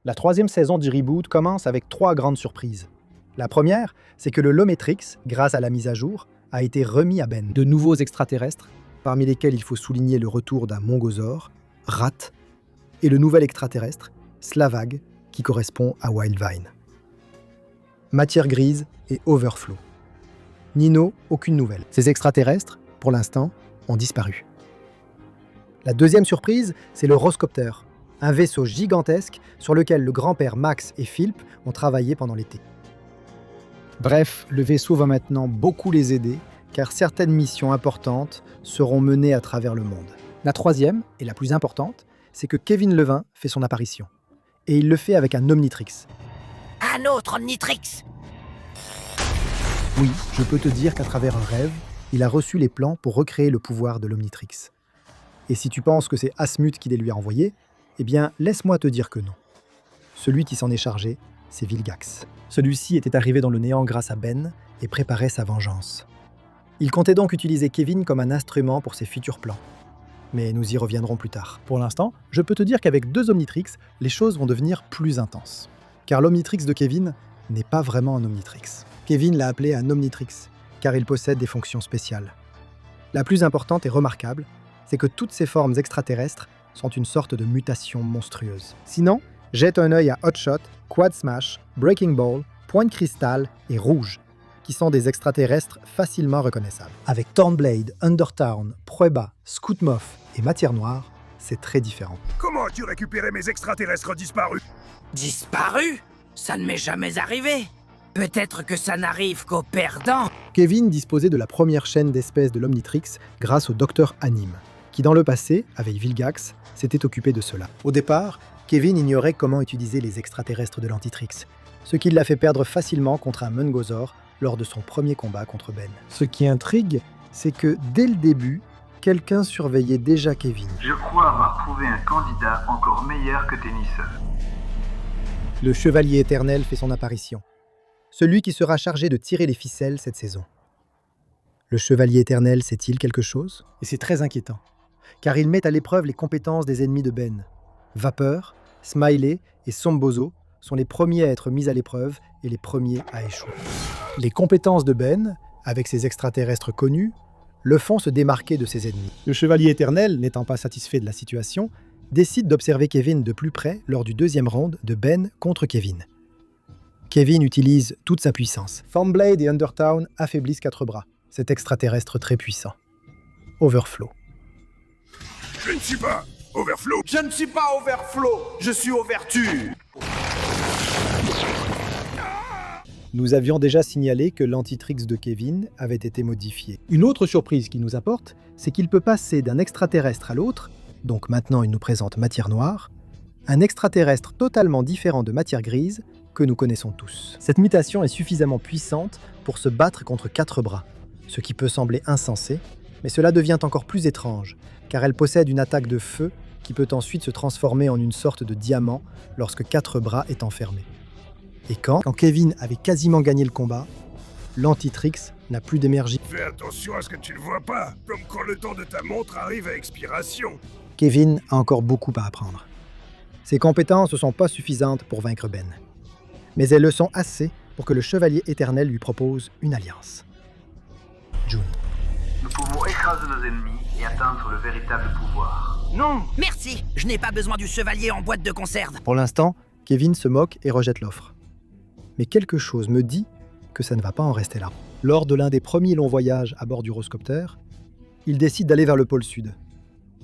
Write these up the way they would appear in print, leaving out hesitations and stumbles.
La 3e saison du reboot commence avec 3 grandes surprises. La première, c'est que le Lometrix, grâce à la mise à jour, a été remis à Ben. De nouveaux extraterrestres, parmi lesquels il faut souligner le retour d'un Mongosaure, Rat, et le nouvel extraterrestre, Slavag, qui correspond à Wildvine. Matière grise et Overflow. Nino, aucune nouvelle. Ces extraterrestres, pour l'instant, ont disparu. La deuxième surprise, c'est le Roscopter, un vaisseau gigantesque sur lequel le grand-père Max et Philp ont travaillé pendant l'été. Bref, le vaisseau va maintenant beaucoup les aider, car certaines missions importantes seront menées à travers le monde. La troisième, et la plus importante, c'est que Kevin Levin fait son apparition. Et il le fait avec un Omnitrix. Un autre Omnitrix! Oui, je peux te dire qu'à travers un rêve, il a reçu les plans pour recréer le pouvoir de l'Omnitrix. Et si tu penses que c'est Asmut qui les lui a envoyés, eh bien, laisse-moi te dire que non. Celui qui s'en est chargé, c'est Vilgax. Celui-ci était arrivé dans le néant grâce à Ben et préparait sa vengeance. Il comptait donc utiliser Kevin comme un instrument pour ses futurs plans. Mais nous y reviendrons plus tard. Pour l'instant, je peux te dire qu'avec 2 Omnitrix, les choses vont devenir plus intenses. Car l'Omnitrix de Kevin n'est pas vraiment un Omnitrix. Kevin l'a appelé un Omnitrix, car il possède des fonctions spéciales. La plus importante et remarquable, c'est que toutes ces formes extraterrestres sont une sorte de mutation monstrueuse. Sinon, jette un œil à Hotshot, Quad Smash, Breaking Ball, Pointe Cristal et Rouge, qui sont des extraterrestres facilement reconnaissables. Avec Thornblade, Undertown, Proeba, Scoutmoff et Matière Noire, c'est très différent. Comment as-tu récupéré mes extraterrestres disparus? Disparu? Ça ne m'est jamais arrivé. Peut-être que ça n'arrive qu'aux perdants. Kevin disposait de la première chaîne d'espèces de l'Omnitrix grâce au Docteur Anime, qui dans le passé, avec Vilgax, s'était occupé de cela. Au départ, Kevin ignorait comment utiliser les extraterrestres de l'Antitrix, ce qui l'a fait perdre facilement contre un Mungosaur lors de son premier combat contre Ben. Ce qui intrigue, c'est que dès le début, quelqu'un surveillait déjà Kevin. Je crois avoir trouvé un candidat encore meilleur que Tennyson. Le Chevalier Éternel fait son apparition. Celui qui sera chargé de tirer les ficelles cette saison. Le Chevalier Éternel sait-il quelque chose? Et c'est très inquiétant, car il met à l'épreuve les compétences des ennemis de Ben. Vapeur, Smiley et Sombozo sont les premiers à être mis à l'épreuve et les premiers à échouer. Les compétences de Ben, avec ses extraterrestres connus, le font se démarquer de ses ennemis. Le Chevalier Éternel, n'étant pas satisfait de la situation, décide d'observer Kevin de plus près lors du 2e round de Ben contre Kevin. Kevin utilise toute sa puissance. Thornblade et Undertown affaiblissent 4 bras. Cet extraterrestre très puissant. Overflow. Je ne suis pas Overflow. Je ne suis pas Overflow, je suis Overture. Nous avions déjà signalé que l'Antitrix de Kevin avait été modifié. Une autre surprise qu'il nous apporte, c'est qu'il peut passer d'un extraterrestre à l'autre, donc maintenant il nous présente Matière Noire, un extraterrestre totalement différent de Matière Grise que nous connaissons tous. Cette mutation est suffisamment puissante pour se battre contre 4 bras, ce qui peut sembler insensé, mais cela devient encore plus étrange, car elle possède une attaque de feu qui peut ensuite se transformer en une sorte de diamant lorsque 4 bras est enfermé. Et quand Kevin avait quasiment gagné le combat, l'Antitrix n'a plus d'énergie. Fais attention à ce que tu ne vois pas, comme quand le temps de ta montre arrive à expiration. Kevin a encore beaucoup à apprendre. Ses compétences ne sont pas suffisantes pour vaincre Ben. Mais elles le sont assez pour que le Chevalier Éternel lui propose une alliance. June. Nous pouvons écraser nos ennemis et atteindre le véritable pouvoir. Non, merci. Je n'ai pas besoin du chevalier en boîte de conserve. Pour l'instant, Kevin se moque et rejette l'offre. Mais quelque chose me dit que ça ne va pas en rester là. Lors de l'un des premiers longs voyages à bord du Roscopter, il décide d'aller vers le pôle sud.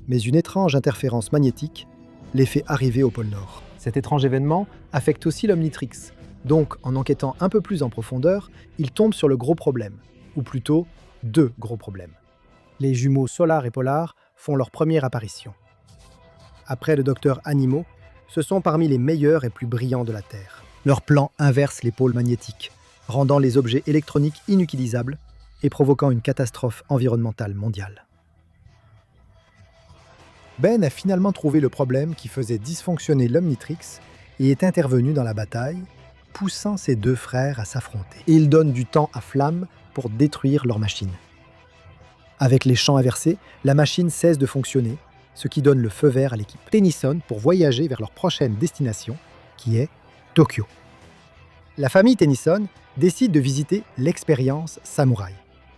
Mais une étrange interférence magnétique les fait arriver au pôle nord. Cet étrange événement affecte aussi l'Omnitrix. Donc, en enquêtant un peu plus en profondeur, il tombe sur le gros problème. Ou plutôt, 2 gros problèmes. Les jumeaux Solar et Polar font leur première apparition. Après le docteur Animo, ce sont parmi les meilleurs et plus brillants de la Terre. Leur plan inverse les pôles magnétiques, rendant les objets électroniques inutilisables et provoquant une catastrophe environnementale mondiale. Ben a finalement trouvé le problème qui faisait dysfonctionner l'Omnitrix et est intervenu dans la bataille, poussant ses 2 frères à s'affronter. Et il donne du temps à Flamme pour détruire leur machine. Avec les champs inversés, la machine cesse de fonctionner, ce qui donne le feu vert à l'équipe Tennyson pour voyager vers leur prochaine destination, qui est Tokyo. La famille Tennyson décide de visiter l'expérience samouraï,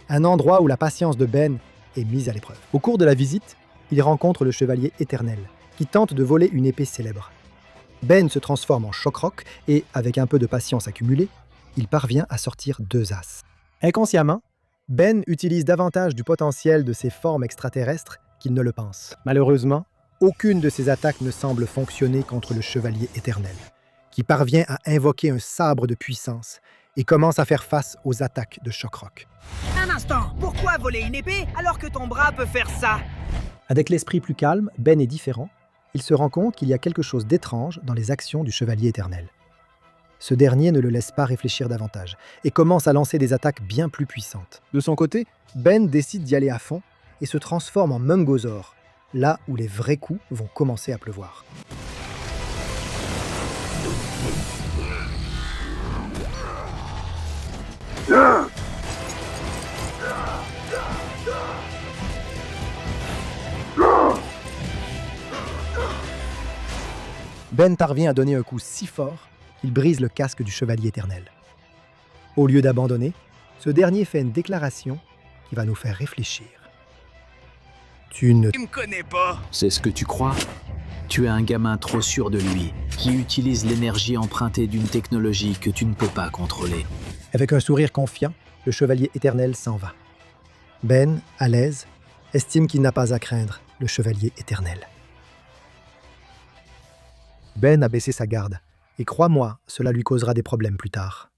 un endroit où la patience de Ben est mise à l'épreuve. Au cours de la visite, il rencontre le chevalier éternel, qui tente de voler une épée célèbre. Ben se transforme en Choc-Roc et, avec un peu de patience accumulée, il parvient à sortir 2 as. Inconsciemment, Ben utilise davantage du potentiel de ses formes extraterrestres qu'il ne le pense. Malheureusement, aucune de ses attaques ne semble fonctionner contre le chevalier éternel, qui parvient à invoquer un sabre de puissance et commence à faire face aux attaques de Choc-Roc. Un instant, pourquoi voler une épée alors que ton bras peut faire ça? Avec l'esprit plus calme, Ben est différent. Il se rend compte qu'il y a quelque chose d'étrange dans les actions du chevalier éternel. Ce dernier ne le laisse pas réfléchir davantage et commence à lancer des attaques bien plus puissantes. De son côté, Ben décide d'y aller à fond et se transforme en Mungosaur, là où les vrais coups vont commencer à pleuvoir. Ben parvient à donner un coup si fort qu'il brise le casque du chevalier éternel. Au lieu d'abandonner, ce dernier fait une déclaration qui va nous faire réfléchir. Tu ne... Tu me connais pas. C'est ce que tu crois? Tu es un gamin trop sûr de lui, qui utilise l'énergie empruntée d'une technologie que tu ne peux pas contrôler. Avec un sourire confiant, le chevalier éternel s'en va. Ben, à l'aise, estime qu'il n'a pas à craindre le chevalier éternel. Ben a baissé sa garde, et crois-moi, cela lui causera des problèmes plus tard.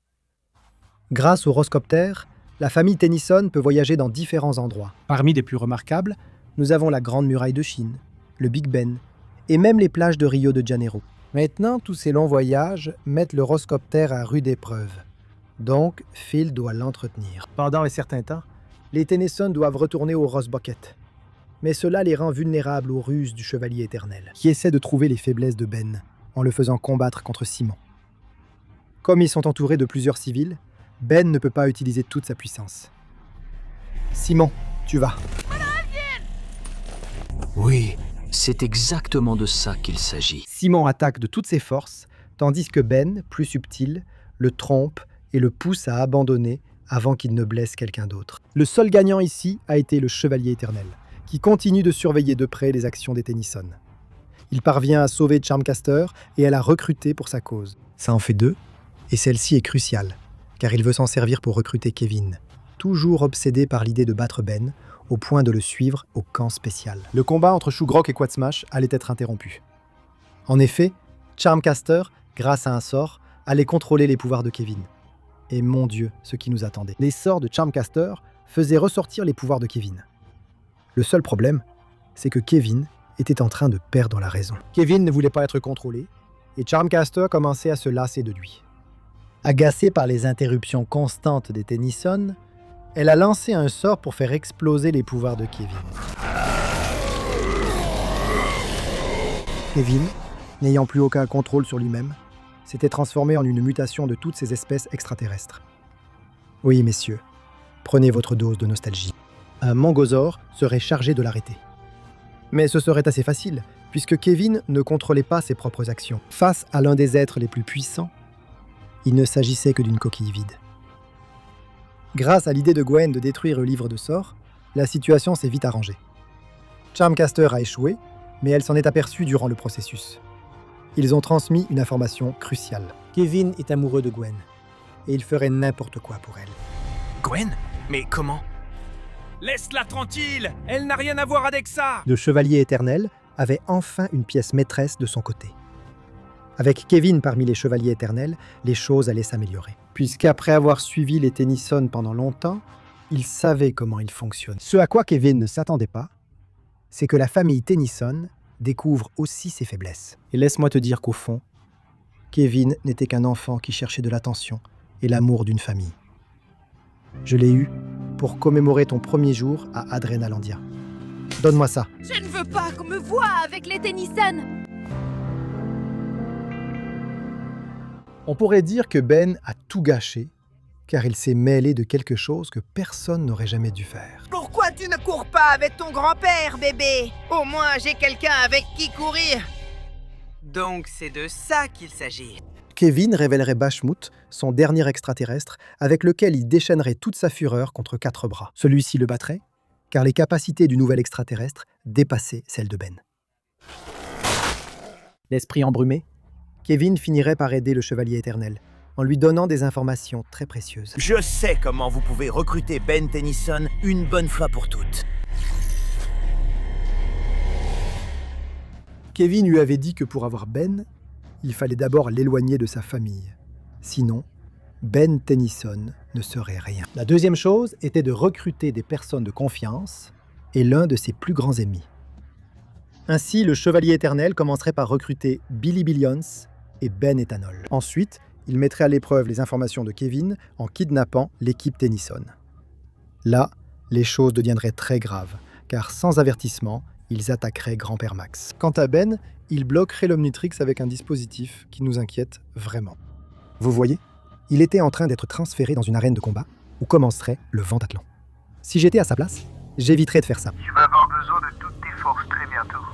Grâce au Roscoptère, la famille Tennyson peut voyager dans différents endroits. Parmi les plus remarquables, nous avons la Grande Muraille de Chine, le Big Ben, et même les plages de Rio de Janeiro. Maintenant, tous ces longs voyages mettent le Roscoptère à rude épreuve. Donc, Phil doit l'entretenir. Pendant un certain temps, les Tennyson doivent retourner au Rosbucket. Mais cela les rend vulnérables aux ruses du chevalier éternel, qui essaie de trouver les faiblesses de Ben en le faisant combattre contre Simon. Comme ils sont entourés de plusieurs civils, Ben ne peut pas utiliser toute sa puissance. Simon, tu vas. Oui, c'est exactement de ça qu'il s'agit. Simon attaque de toutes ses forces, tandis que Ben, plus subtil, le trompe et le pousse à abandonner avant qu'il ne blesse quelqu'un d'autre. Le seul gagnant ici a été le chevalier éternel, qui continue de surveiller de près les actions des Tennyson. Il parvient à sauver Charmcaster et à la recruter pour sa cause. Ça en fait 2, et celle-ci est cruciale, car il veut s'en servir pour recruter Kevin, toujours obsédé par l'idée de battre Ben, au point de le suivre au camp spécial. Le combat entre Shugrok et Quadsmash allait être interrompu. En effet, Charmcaster, grâce à un sort, allait contrôler les pouvoirs de Kevin. Et mon Dieu, ce qui nous attendait. Les sorts de Charmcaster faisaient ressortir les pouvoirs de Kevin. Le seul problème, c'est que Kevin était en train de perdre la raison. Kevin ne voulait pas être contrôlé, et Charmcaster commençait à se lasser de lui. Agacée par les interruptions constantes des Tennyson, elle a lancé un sort pour faire exploser les pouvoirs de Kevin. Kevin, n'ayant plus aucun contrôle sur lui-même, s'était transformé en une mutation de toutes ces espèces extraterrestres. Oui, messieurs, prenez votre dose de nostalgie. Un Mungosaur serait chargé de l'arrêter. Mais ce serait assez facile, puisque Kevin ne contrôlait pas ses propres actions. Face à l'un des êtres les plus puissants, il ne s'agissait que d'une coquille vide. Grâce à l'idée de Gwen de détruire le livre de sorts, la situation s'est vite arrangée. Charmcaster a échoué, mais elle s'en est aperçue durant le processus. Ils ont transmis une information cruciale. Kevin est amoureux de Gwen, et il ferait n'importe quoi pour elle. Gwen? Mais comment? Laisse-la tranquille! Elle n'a rien à voir avec ça! Le chevalier éternel avait enfin une pièce maîtresse de son côté. Avec Kevin parmi les chevaliers éternels, les choses allaient s'améliorer. Puisqu'après avoir suivi les Tennyson pendant longtemps, il savait comment ils fonctionnent. Ce à quoi Kevin ne s'attendait pas, c'est que la famille Tennyson découvre aussi ses faiblesses. Et laisse-moi te dire qu'au fond, Kevin n'était qu'un enfant qui cherchait de l'attention et l'amour d'une famille. Je l'ai eu pour commémorer ton premier jour à Adrenalandia. Donne-moi ça. Je ne veux pas qu'on me voie avec les Tennyson. On pourrait dire que Ben a tout gâché, car il s'est mêlé de quelque chose que personne n'aurait jamais dû faire. Pourquoi tu ne cours pas avec ton grand-père, bébé? Au moins, j'ai quelqu'un avec qui courir. Donc c'est de ça qu'il s'agit. Kevin révélerait Bashmut, son dernier extraterrestre, avec lequel il déchaînerait toute sa fureur contre 4 bras. Celui-ci le battrait, car les capacités du nouvel extraterrestre dépassaient celles de Ben. L'esprit embrumé, Kevin finirait par aider le Chevalier Éternel, en lui donnant des informations très précieuses. Je sais comment vous pouvez recruter Ben Tennyson une bonne fois pour toutes. Kevin lui avait dit que pour avoir Ben, il fallait d'abord l'éloigner de sa famille. Sinon, Ben Tennyson ne serait rien. La deuxième chose était de recruter des personnes de confiance et l'un de ses plus grands ennemis. Ainsi, le Chevalier Éternel commencerait par recruter Billy Billions et Ben Ethanol. Ensuite, il mettrait à l'épreuve les informations de Kevin en kidnappant l'équipe Tennyson. Là, les choses deviendraient très graves, car sans avertissement, ils attaqueraient Grand-Père Max. Quant à Ben, il bloquerait l'Omnitrix avec un dispositif qui nous inquiète vraiment. Vous voyez, il était en train d'être transféré dans une arène de combat où commencerait le Ventathlon. Si j'étais à sa place, j'éviterais de faire ça. Tu vas avoir besoin de toutes tes forces très bientôt.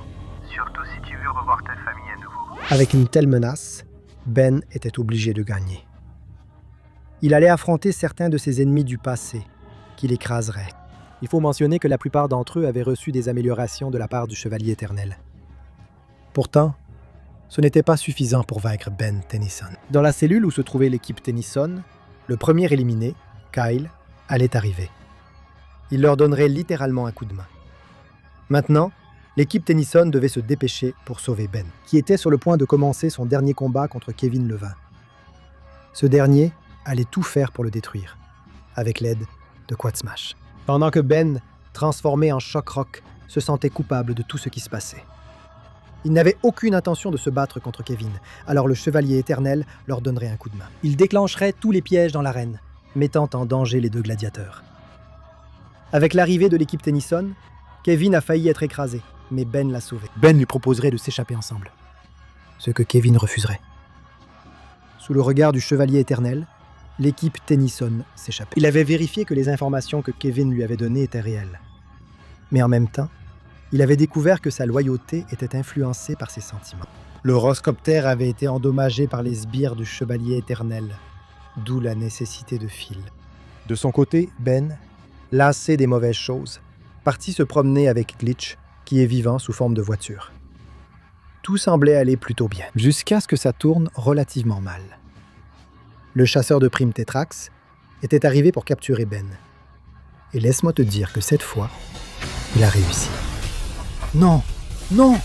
Surtout si tu veux revoir ta famille à nouveau. Avec une telle menace, Ben était obligé de gagner. Il allait affronter certains de ses ennemis du passé, qu'il écraserait. Il faut mentionner que la plupart d'entre eux avaient reçu des améliorations de la part du Chevalier Éternel. Pourtant, ce n'était pas suffisant pour vaincre Ben Tennyson. Dans la cellule où se trouvait l'équipe Tennyson, le premier éliminé, Kyle, allait arriver. Il leur donnerait littéralement un coup de main. Maintenant, l'équipe Tennyson devait se dépêcher pour sauver Ben, qui était sur le point de commencer son dernier combat contre Kevin Levin. Ce dernier allait tout faire pour le détruire, avec l'aide de Quad Smash. Pendant que Ben, transformé en Shock-Rock, se sentait coupable de tout ce qui se passait. Il n'avait aucune intention de se battre contre Kevin, alors le Chevalier Éternel leur donnerait un coup de main. Il déclencherait tous les pièges dans l'arène, mettant en danger les deux gladiateurs. Avec l'arrivée de l'équipe Tennyson, Kevin a failli être écrasé, mais Ben l'a sauvé. Ben lui proposerait de s'échapper ensemble, ce que Kevin refuserait. Sous le regard du Chevalier Éternel, l'équipe Tennyson s'échappait. Il avait vérifié que les informations que Kevin lui avait données étaient réelles. Mais en même temps, il avait découvert que sa loyauté était influencée par ses sentiments. Le Roscoptère avait été endommagé par les sbires du Chevalier Éternel, d'où la nécessité de Phil. De son côté, Ben, lassé des mauvaises choses, partit se promener avec Glitch, qui est vivant sous forme de voiture. Tout semblait aller plutôt bien, jusqu'à ce que ça tourne relativement mal. Le chasseur de primes Tetrax était arrivé pour capturer Ben. Et laisse-moi te dire que cette fois, il a réussi. Non, non!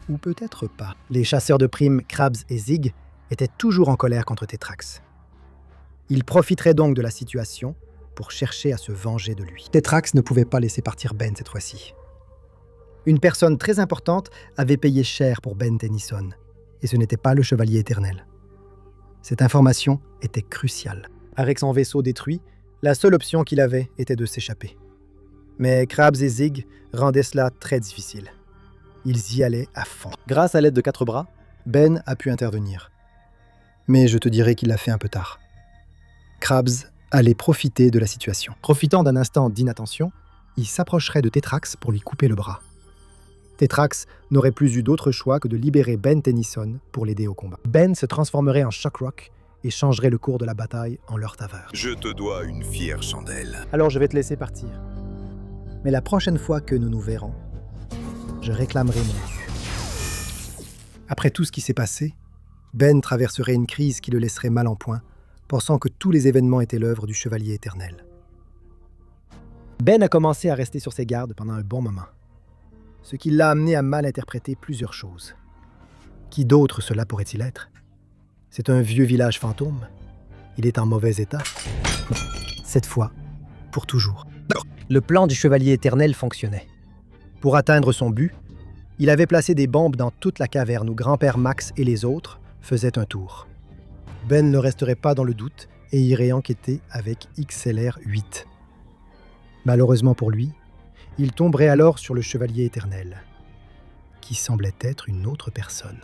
Ou peut-être pas. Les chasseurs de primes Krabs et Zig étaient toujours en colère contre Tetrax. Ils profiteraient donc de la situation pour chercher à se venger de lui. Tetrax ne pouvait pas laisser partir Ben cette fois-ci. Une personne très importante avait payé cher pour Ben Tennyson, et ce n'était pas le Chevalier Éternel. Cette information était cruciale. Avec son vaisseau détruit, la seule option qu'il avait était de s'échapper. Mais Krabs et Zig rendaient cela très difficile. Ils y allaient à fond. Grâce à l'aide de 4 bras, Ben a pu intervenir. Mais je te dirais qu'il l'a fait un peu tard. Krabs allait profiter de la situation. Profitant d'un instant d'inattention, il s'approcherait de Tetrax pour lui couper le bras. Tetrax n'aurait plus eu d'autre choix que de libérer Ben Tennyson pour l'aider au combat. Ben se transformerait en Shock-Rock et changerait le cours de la bataille en leur faveur. Je te dois une fière chandelle. Alors je vais te laisser partir. Mais la prochaine fois que nous nous verrons, je réclamerai mon dû. Après tout ce qui s'est passé, Ben traverserait une crise qui le laisserait mal en point, pensant que tous les événements étaient l'œuvre du Chevalier Éternel. Ben a commencé à rester sur ses gardes pendant un bon moment, ce qui l'a amené à mal interpréter plusieurs choses. Qui d'autre cela pourrait-il être? C'est un vieux village fantôme. Il est en mauvais état. Cette fois, pour toujours. Le plan du Chevalier Éternel fonctionnait. Pour atteindre son but, il avait placé des bombes dans toute la caverne où Grand-Père Max et les autres faisaient un tour. Ben ne resterait pas dans le doute et irait enquêter avec XLR-8. Malheureusement pour lui, il tomberait alors sur le Chevalier Éternel, qui semblait être une autre personne.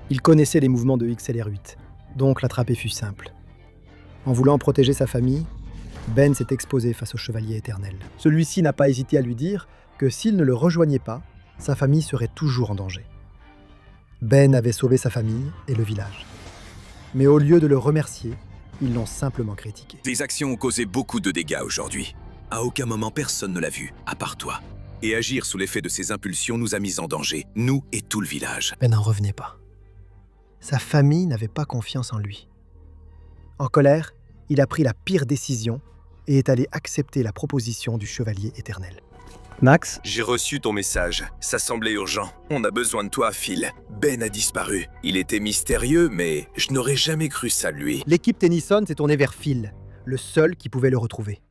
Il connaissait les mouvements de XLR-8, donc l'attraper fut simple. En voulant protéger sa famille, Ben s'est exposé face au Chevalier Éternel. Celui-ci n'a pas hésité à lui dire que s'il ne le rejoignait pas, sa famille serait toujours en danger. Ben avait sauvé sa famille et le village. Mais au lieu de le remercier, ils l'ont simplement critiqué. Tes actions ont causé beaucoup de dégâts aujourd'hui. À aucun moment personne ne l'a vu, à part toi. Et agir sous l'effet de ses impulsions nous a mis en danger, nous et tout le village. Ben n'en revenait pas. Sa famille n'avait pas confiance en lui. En colère, il a pris la pire décision et est allé accepter la proposition du chevalier éternel. Max, J'ai reçu ton message. Ça semblait urgent. On a besoin de toi, Phil. Ben a disparu. Il était mystérieux, mais je n'aurais jamais cru ça de lui. l'équipe Tennyson s'est tournée vers Phil, le seul qui pouvait le retrouver.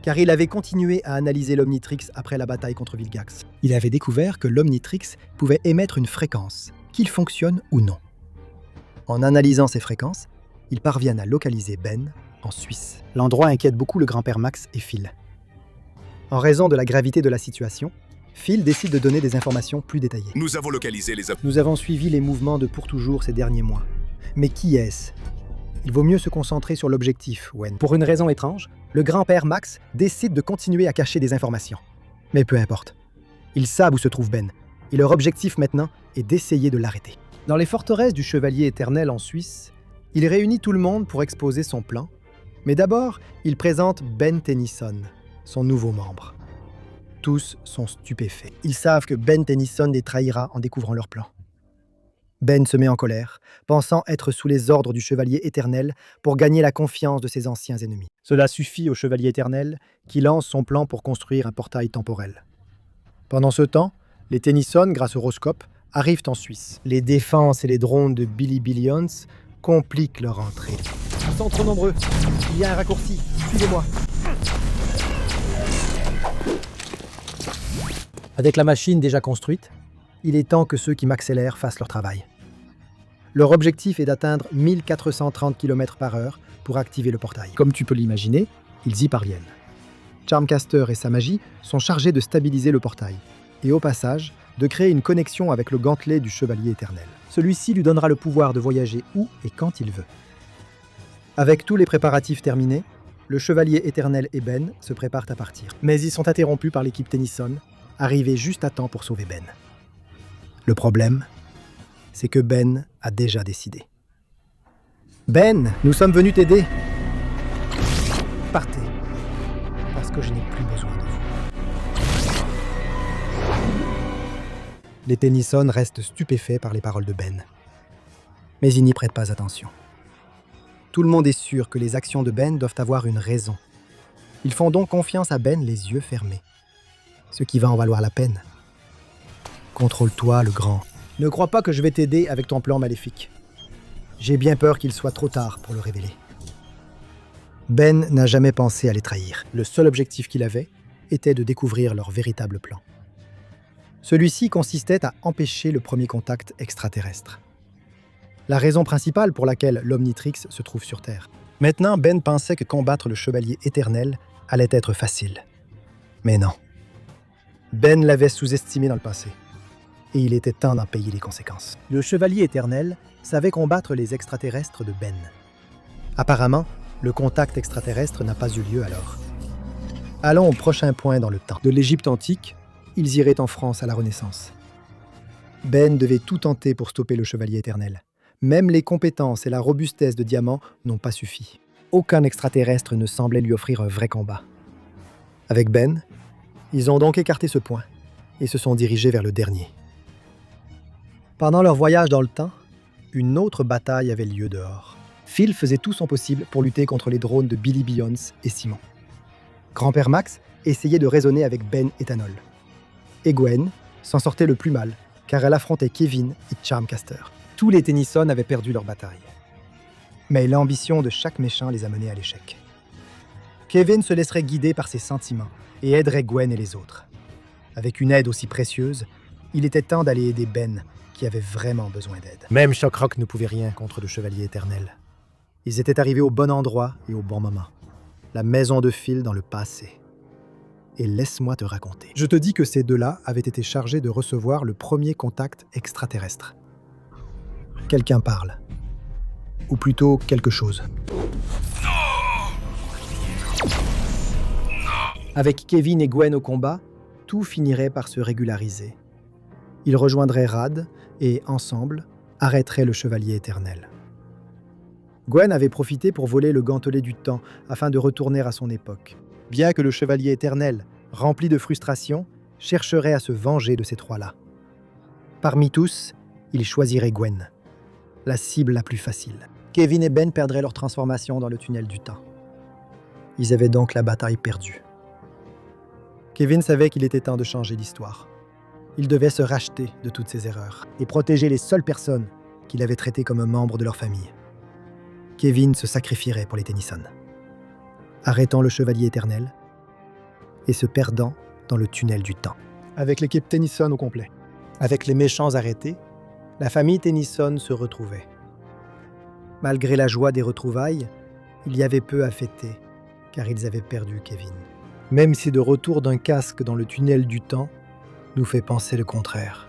Car il avait continué à analyser l'Omnitrix après la bataille contre Vilgax. Il avait découvert que l'Omnitrix pouvait émettre une fréquence, qu'il fonctionne ou non. En analysant ces fréquences, ils parviennent à localiser Ben en Suisse. L'endroit inquiète beaucoup le grand-père Max et Phil. En raison de la gravité de la situation, Phil décide de donner des informations plus détaillées. Nous avons localisé les Nous avons suivi les mouvements de Pour Toujours ces derniers mois. Mais qui est-ce? Il vaut mieux se concentrer sur l'objectif, Wen. Pour une raison étrange, le grand-père Max décide de continuer à cacher des informations. Mais peu importe. Ils savent où se trouve Ben, et leur objectif maintenant est d'essayer de l'arrêter. Dans les forteresses du Chevalier Éternel en Suisse, il réunit tout le monde pour exposer son plan, mais d'abord, il présente Ben Tennyson, son nouveau membre. Tous sont stupéfaits. Ils savent que Ben Tennyson les trahira en découvrant leur plan. Ben se met en colère, pensant être sous les ordres du Chevalier Éternel pour gagner la confiance de ses anciens ennemis. Cela suffit au Chevalier Éternel, qui lance son plan pour construire un portail temporel. Pendant ce temps, les Tennyson, grâce au Roscope, arrivent en Suisse. Les défenses et les drones de Billy Billions compliquent leur entrée. Ils sont trop nombreux. Il y a un raccourci. Suivez-moi. Avec la machine déjà construite, il est temps que ceux qui m'accélèrent fassent leur travail. Leur objectif est d'atteindre 1430 km/h pour activer le portail. Comme tu peux l'imaginer, ils y parviennent. Charmcaster et sa magie sont chargés de stabiliser le portail et au passage, de créer une connexion avec le gantelet du Chevalier Éternel. Celui-ci lui donnera le pouvoir de voyager où et quand il veut. Avec tous les préparatifs terminés, le Chevalier Éternel et Ben se préparent à partir. Mais ils sont interrompus par l'équipe Tennyson, arrivée juste à temps pour sauver Ben. Le problème, c'est que Ben a déjà décidé. « Ben, nous sommes venus t'aider. Partez, parce que je n'ai plus besoin de vous. » Les Tennyson restent stupéfaits par les paroles de Ben. Mais ils n'y prêtent pas attention. Tout le monde est sûr que les actions de Ben doivent avoir une raison. Ils font donc confiance à Ben les yeux fermés. Ce qui va en valoir la peine. Contrôle-toi, le grand. Ne crois pas que je vais t'aider avec ton plan maléfique. J'ai bien peur qu'il soit trop tard pour le révéler. Ben n'a jamais pensé à les trahir. Le seul objectif qu'il avait était de découvrir leur véritable plan. Celui-ci consistait à empêcher le premier contact extraterrestre. La raison principale pour laquelle l'Omnitrix se trouve sur Terre. Maintenant, Ben pensait que combattre le Chevalier Éternel allait être facile. Mais non. Ben l'avait sous-estimé dans le passé. Et il était temps d'en payer les conséquences. Le Chevalier Éternel savait combattre les extraterrestres de Ben. Apparemment, le contact extraterrestre n'a pas eu lieu alors. Allons au prochain point dans le temps. De l'Égypte antique, ils iraient en France à la Renaissance. Ben devait tout tenter pour stopper le Chevalier Éternel. Même les compétences et la robustesse de Diamant n'ont pas suffi. Aucun extraterrestre ne semblait lui offrir un vrai combat. Avec Ben, ils ont donc écarté ce point et se sont dirigés vers le dernier. Pendant leur voyage dans le temps, une autre bataille avait lieu dehors. Phil faisait tout son possible pour lutter contre les drones de Billy Billions et Simon. Grand-père Max essayait de raisonner avec Ben et Tanol. Et Gwen s'en sortait le plus mal, car elle affrontait Kevin et Charmcaster. Tous les Tennyson avaient perdu leur bataille. Mais l'ambition de chaque méchant les a menés à l'échec. Kevin se laisserait guider par ses sentiments et aiderait Gwen et les autres. Avec une aide aussi précieuse, il était temps d'aller aider Ben, qui avait vraiment besoin d'aide. Même Shockrock ne pouvait rien contre le Chevalier Éternel. Ils étaient arrivés au bon endroit et au bon moment. La maison de Phil dans le passé. Et laisse-moi te raconter. Je te dis que ces deux-là avaient été chargés de recevoir le premier contact extraterrestre. Quelqu'un parle. Ou plutôt quelque chose. Avec Kevin et Gwen au combat, tout finirait par se régulariser. Ils rejoindraient Rad et, ensemble, arrêteraient le Chevalier Éternel. Gwen avait profité pour voler le gantelet du temps afin de retourner à son époque, bien que le Chevalier Éternel, rempli de frustration, chercherait à se venger de ces trois-là. Parmi tous, il choisirait Gwen, la cible la plus facile. Kevin et Ben perdraient leur transformation dans le tunnel du temps. Ils avaient donc la bataille perdue. Kevin savait qu'il était temps de changer l'histoire. Il devait se racheter de toutes ses erreurs et protéger les seules personnes qu'il avait traitées comme un membre de leur famille. Kevin se sacrifierait pour les Tennyson, arrêtant le Chevalier Éternel et se perdant dans le tunnel du temps. Avec l'équipe Tennyson au complet, avec les méchants arrêtés, la famille Tennyson se retrouvait. Malgré la joie des retrouvailles, il y avait peu à fêter, car ils avaient perdu Kevin. Même si de retour d'un casque dans le tunnel du temps nous fait penser le contraire.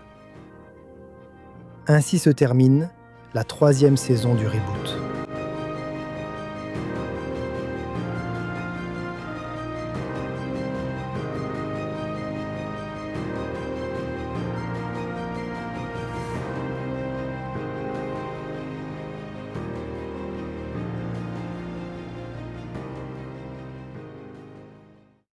Ainsi se termine la 3e saison du reboot.